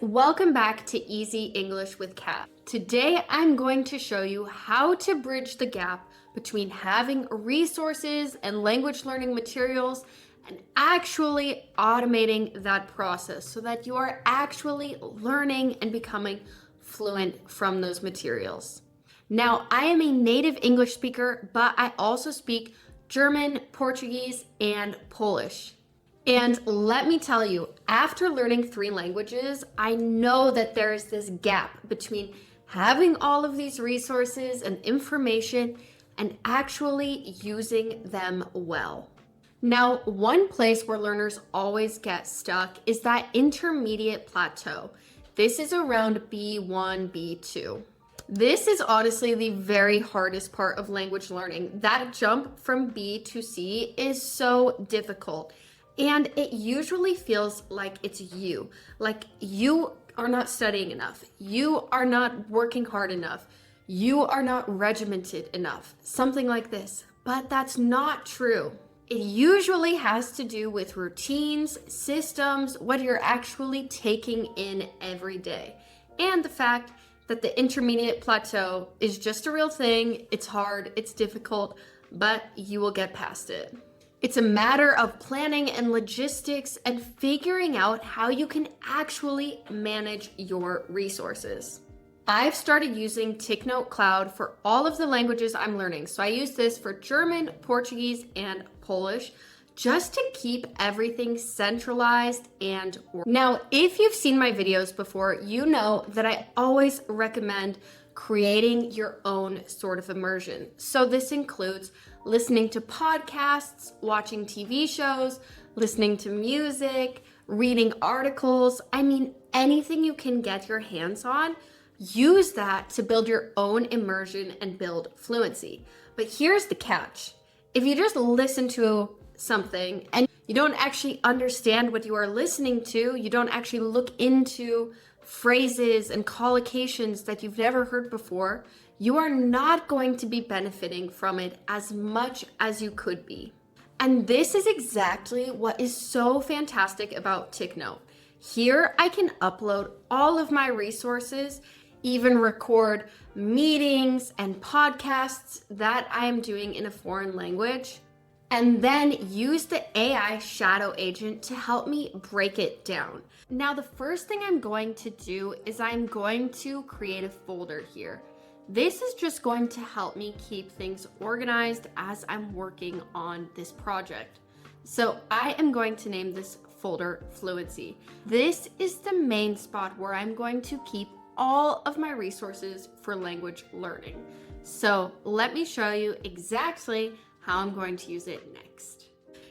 Welcome back to Easy English with Kat. Today I'm going to show you how to bridge the gap between having resources and language learning materials and actually automating that process so that you are actually learning and becoming fluent from those materials. Now, I am a native English speaker, but I also speak German, Portuguese, and Polish. And let me tell you, after learning 3 languages, I know that there is this gap between having all of these resources and information and actually using them well. Now, one place where learners always get stuck is that intermediate plateau. This is around B1, B2. This is honestly the very hardest part of language learning. That jump from B to C is so difficult. And it usually feels like it's you. Like you are not studying enough. You are not working hard enough. You are not regimented enough. Something like this. But that's not true. It usually has to do with routines, systems, what you're actually taking in every day. And the fact that the intermediate plateau is just a real thing. It's hard, it's difficult, but you will get past it. It's a matter of planning and logistics and figuring out how you can actually manage your resources. I've started using TicNote Cloud for all of the languages I'm learning. So I use this for German, Portuguese, and Polish just to keep everything centralized and organized. Now, if you've seen my videos before, you know that I always recommend creating your own sort of immersion. So this includes listening to podcasts, watching TV shows, listening to music, reading articles. I mean, anything you can get your hands on, use that to build your own immersion and build fluency. But here's the catch. If you just listen to something and you don't actually understand what you are listening to, you don't actually look into phrases and collocations that you've never heard before, you are not going to be benefiting from it as much as you could be. And this is exactly what is so fantastic about TickNote. Here I can upload all of my resources, even record meetings and podcasts that I am doing in a foreign language, and then use the AI shadow agent to help me break it down. Now, the first thing I'm going to do is I'm going to create a folder here. This is just going to help me keep things organized as I'm working on this project. So I am going to name this folder Fluency. This is the main spot where I'm going to keep all of my resources for language learning. So let me show you exactly how I'm going to use it next.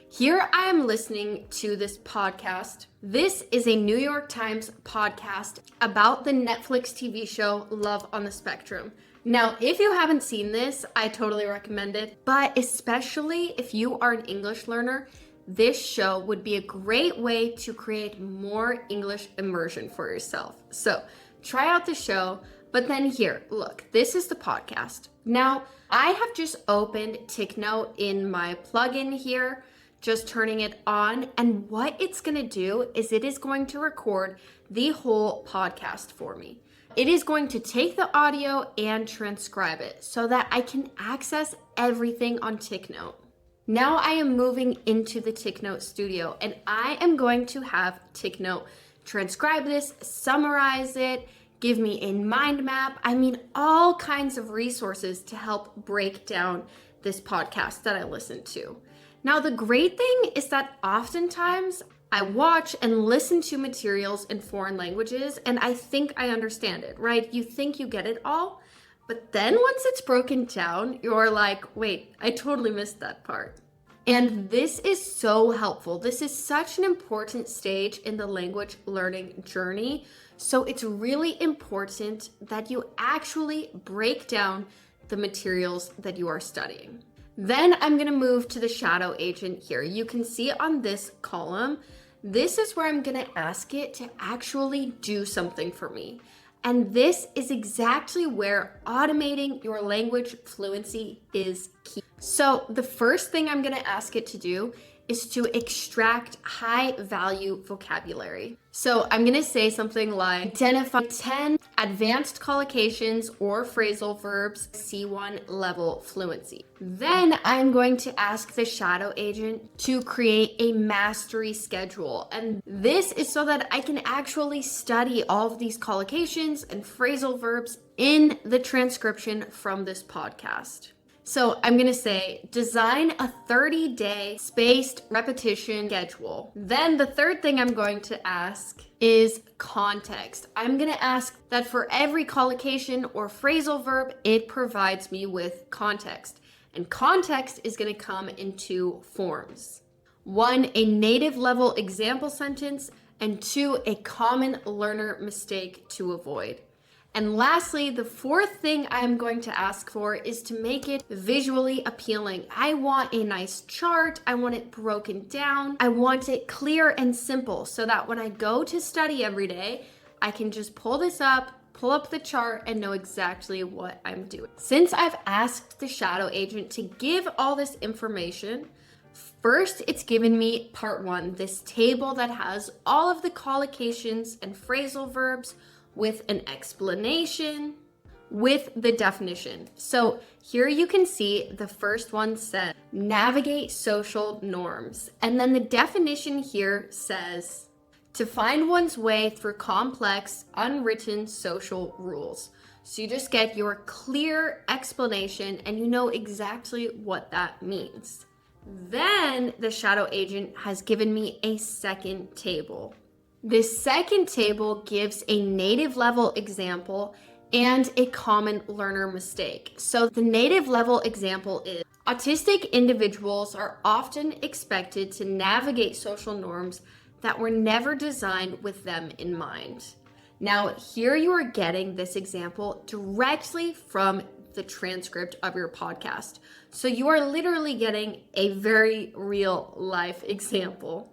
Here I am listening to this podcast. This is a New York Times podcast about the Netflix TV show Love on the Spectrum. Now, if you haven't seen this, I totally recommend it, but especially if you are an English learner, this show would be a great way to create more English immersion for yourself. So try out the show, but then here, look, this is the podcast. Now, I have just opened TickNote in my plugin here, just turning it on. And what it's gonna do is it is going to record the whole podcast for me. It is going to take the audio and transcribe it so that I can access everything on TickNote. Now I am moving into the TickNote studio and I am going to have TickNote transcribe this, summarize it, give me a mind map. I mean, all kinds of resources to help break down this podcast that I listen to. Now, the great thing is that oftentimes I watch and listen to materials in foreign languages and I think I understand it, right? You think you get it all, but then once it's broken down, you're like, wait, I totally missed that part. And this is so helpful. This is such an important stage in the language learning journey. So it's really important that you actually break down the materials that you are studying. Then I'm gonna move to the shadow agent here. You can see on this column, this is where I'm gonna ask it to actually do something for me. And this is exactly where automating your language fluency is key. So the first thing I'm gonna ask it to do is to extract high value vocabulary. So I'm going to say something like identify 10 advanced collocations or phrasal verbs C1 level fluency. Then I'm going to ask the shadow agent to create a mastery schedule. And this is so that I can actually study all of these collocations and phrasal verbs in the transcription from this podcast. So I'm going to say design a 30-day spaced repetition schedule. Then the third thing I'm going to ask is context. I'm going to ask that for every collocation or phrasal verb, it provides me with context. And context is going to come in two forms. One, a native level example sentence, and two, a common learner mistake to avoid. And lastly, the fourth thing I'm going to ask for is to make it visually appealing. I want a nice chart. I want it broken down. I want it clear and simple so that when I go to study every day, I can just pull up the chart and know exactly what I'm doing. Since I've asked the shadow agent to give all this information, first, it's given me part one, this table that has all of the collocations and phrasal verbs with an explanation, with the definition. So here you can see the first one said, navigate social norms. And then the definition here says, to find one's way through complex, unwritten social rules. So you just get your clear explanation and you know exactly what that means. Then the shadow agent has given me a second table. This second table gives a native level example and a common learner mistake. So the native level example is autistic individuals are often expected to navigate social norms that were never designed with them in mind. Now, here you are getting this example directly from the transcript of your podcast. So you are literally getting a very real life example.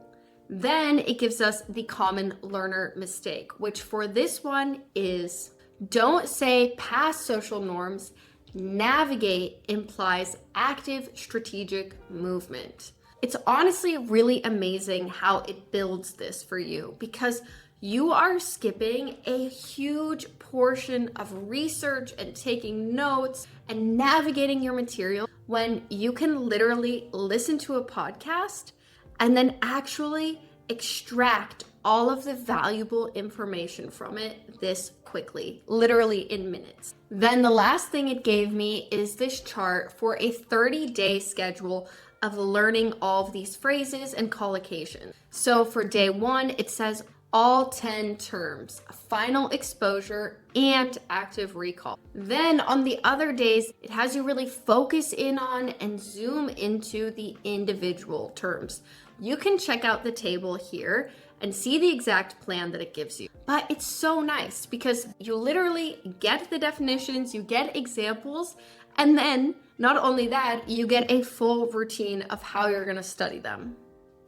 Then it gives us the common learner mistake, which for this one is don't say past social norms. Navigate implies active strategic movement. It's honestly really amazing how it builds this for you because you are skipping a huge portion of research and taking notes and navigating your material when you can literally listen to a podcast and then actually extract all of the valuable information from it this quickly, literally in minutes. Then the last thing it gave me is this chart for a 30-day schedule of learning all of these phrases and collocations. So for day one, it says all 10 terms, final exposure, and active recall. Then on the other days, it has you really focus in on and zoom into the individual terms. You can check out the table here and see the exact plan that it gives you. But it's so nice because you literally get the definitions, you get examples, and then not only that, you get a full routine of how you're gonna study them.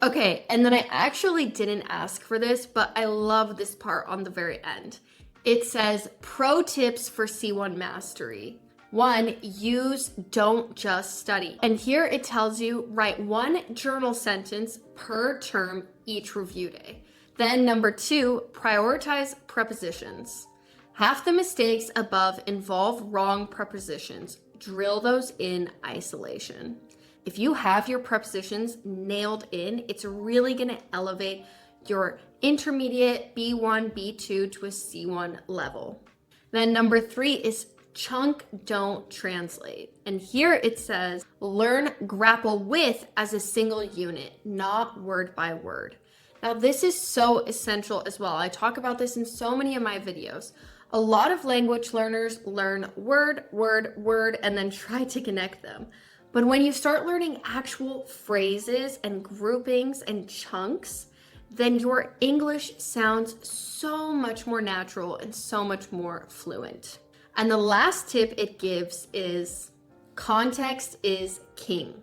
Okay, and then I actually didn't ask for this, but I love this part on the very end. It says, pro tips for C1 mastery. 1, use don't just study. And here it tells you write 1 journal sentence per term each review day. Then number 2, prioritize prepositions. Half the mistakes above involve wrong prepositions. Drill those in isolation. If you have your prepositions nailed in, it's really going to elevate your intermediate B1, B2 to a C1 level. Then number 3 is chunk, don't translate. And here it says, learn grapple with as a single unit, not word by word. Now this is so essential as well. I talk about this in so many of my videos. A lot of language learners learn word, word, word, and then try to connect them. But when you start learning actual phrases and groupings and chunks, then your English sounds so much more natural and so much more fluent. And the last tip it gives is context is king.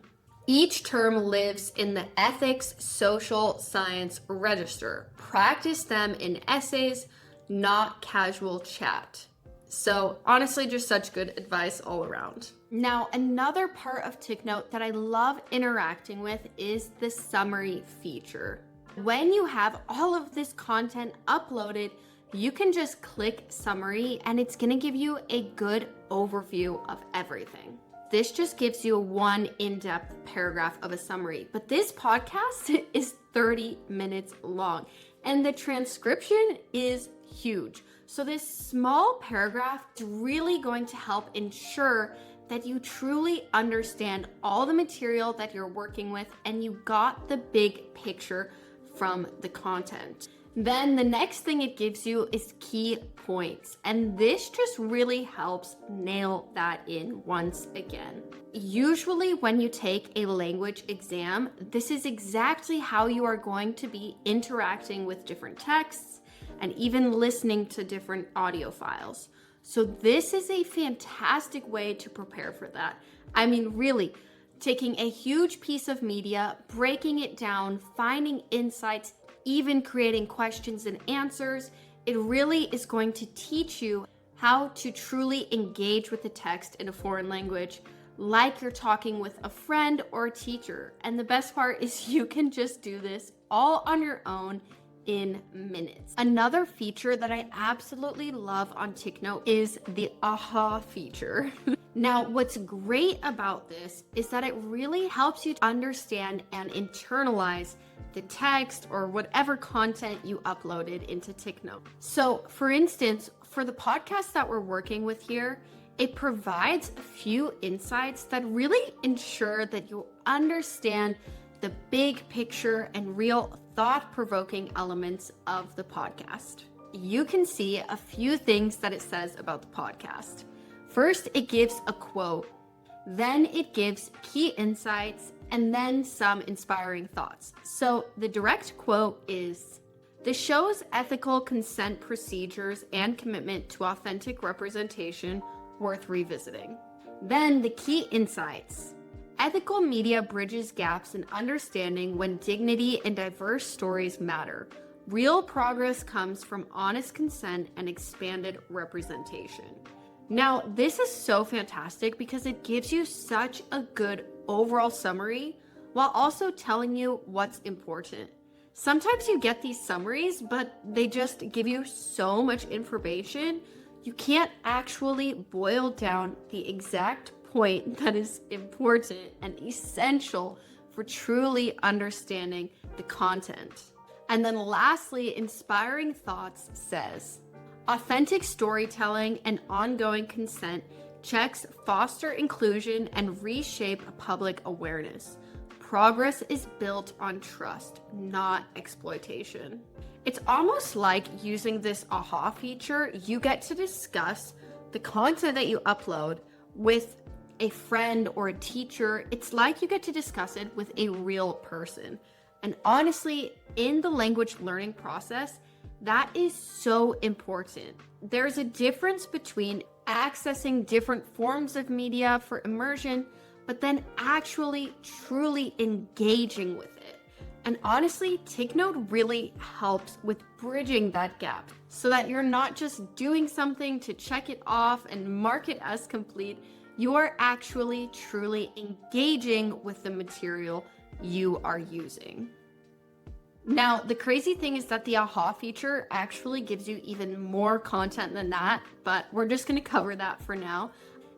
Each term lives in the ethics social science register. Practice them in essays, not casual chat. So honestly, just such good advice all around. Now, another part of TickNote that I love interacting with is the summary feature. When you have all of this content uploaded, you can just click summary and it's gonna give you a good overview of everything. This just gives you one in-depth paragraph of a summary, but this podcast is 30 minutes long and the transcription is huge. So this small paragraph is really going to help ensure that you truly understand all the material that you're working with and you got the big picture from the content. Then the next thing it gives you is key points. And this just really helps nail that in once again. Usually when you take a language exam, this is exactly how you are going to be interacting with different texts and even listening to different audio files. So this is a fantastic way to prepare for that. I mean, really, taking a huge piece of media, breaking it down, finding insights, even creating questions and answers, it really is going to teach you how to truly engage with the text in a foreign language, like you're talking with a friend or a teacher. And the best part is you can just do this all on your own in minutes. Another feature that I absolutely love on TicNote is the aha feature. Now, what's great about this is that it really helps you to understand and internalize the text or whatever content you uploaded into TicNote. So for instance, for the podcast that we're working with here, it provides a few insights that really ensure that you understand the big picture and real thought-provoking elements of the podcast. You can see a few things that it says about the podcast. First, it gives a quote, then it gives key insights, and then some inspiring thoughts. So the direct quote is, "The show's ethical consent procedures and commitment to authentic representation worth revisiting." Then the key insights. Ethical media bridges gaps in understanding when dignity and diverse stories matter. Real progress comes from honest consent and expanded representation. Now, this is so fantastic because it gives you such a good overall summary while also telling you what's important. Sometimes you get these summaries, but they just give you so much information, you can't actually boil down the exact point that is important and essential for truly understanding the content. And then lastly, Inspiring Thoughts says, authentic storytelling and ongoing consent checks foster inclusion and reshape public awareness. Progress is built on trust, not exploitation. It's almost like using this aha feature, you get to discuss the content that you upload with a friend or a teacher. It's like you get to discuss it with a real person. And honestly, in the language learning process, that is so important. There's a difference between accessing different forms of media for immersion, but then actually truly engaging with it. And honestly, TicNote really helps with bridging that gap so that you're not just doing something to check it off and mark it as complete. You are actually truly engaging with the material you are using. Now, the crazy thing is that the aha feature actually gives you even more content than that, but we're just going to cover that for now.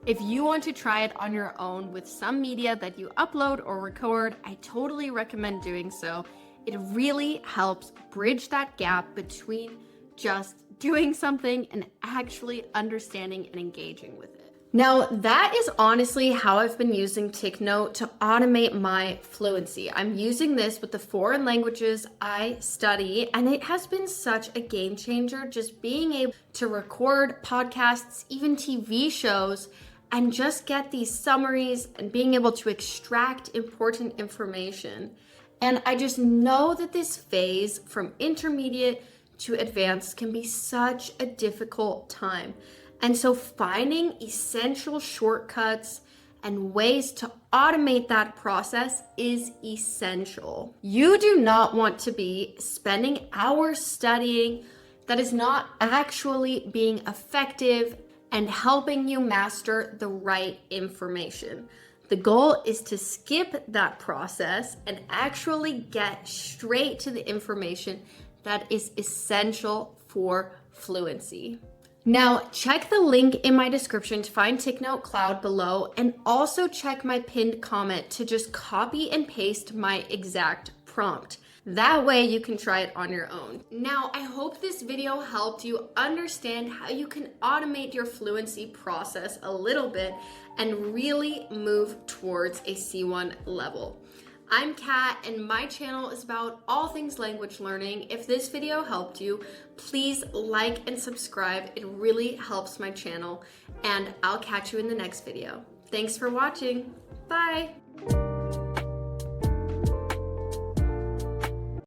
If you want to try it on your own with some media that you upload or record, I totally recommend doing so. It really helps bridge that gap between just doing something and actually understanding and engaging with it. Now, that is honestly how I've been using TicNote to automate my fluency. I'm using this with the foreign languages I study, and it has been such a game changer just being able to record podcasts, even TV shows, and just get these summaries and being able to extract important information. And I just know that this phase from intermediate to advanced can be such a difficult time. And so finding essential shortcuts and ways to automate that process is essential. You do not want to be spending hours studying that is not actually being effective and helping you master the right information. The goal is to skip that process and actually get straight to the information that is essential for fluency. Now, check the link in my description to find TicNote Cloud below, and also check my pinned comment to just copy and paste my exact prompt. That way you can try it on your own. Now, I hope this video helped you understand how you can automate your fluency process a little bit and really move towards a C1 level. I'm Kat, and my channel is about all things language learning. If this video helped you, please like and subscribe. It really helps my channel, and I'll catch you in the next video. Thanks for watching. Bye.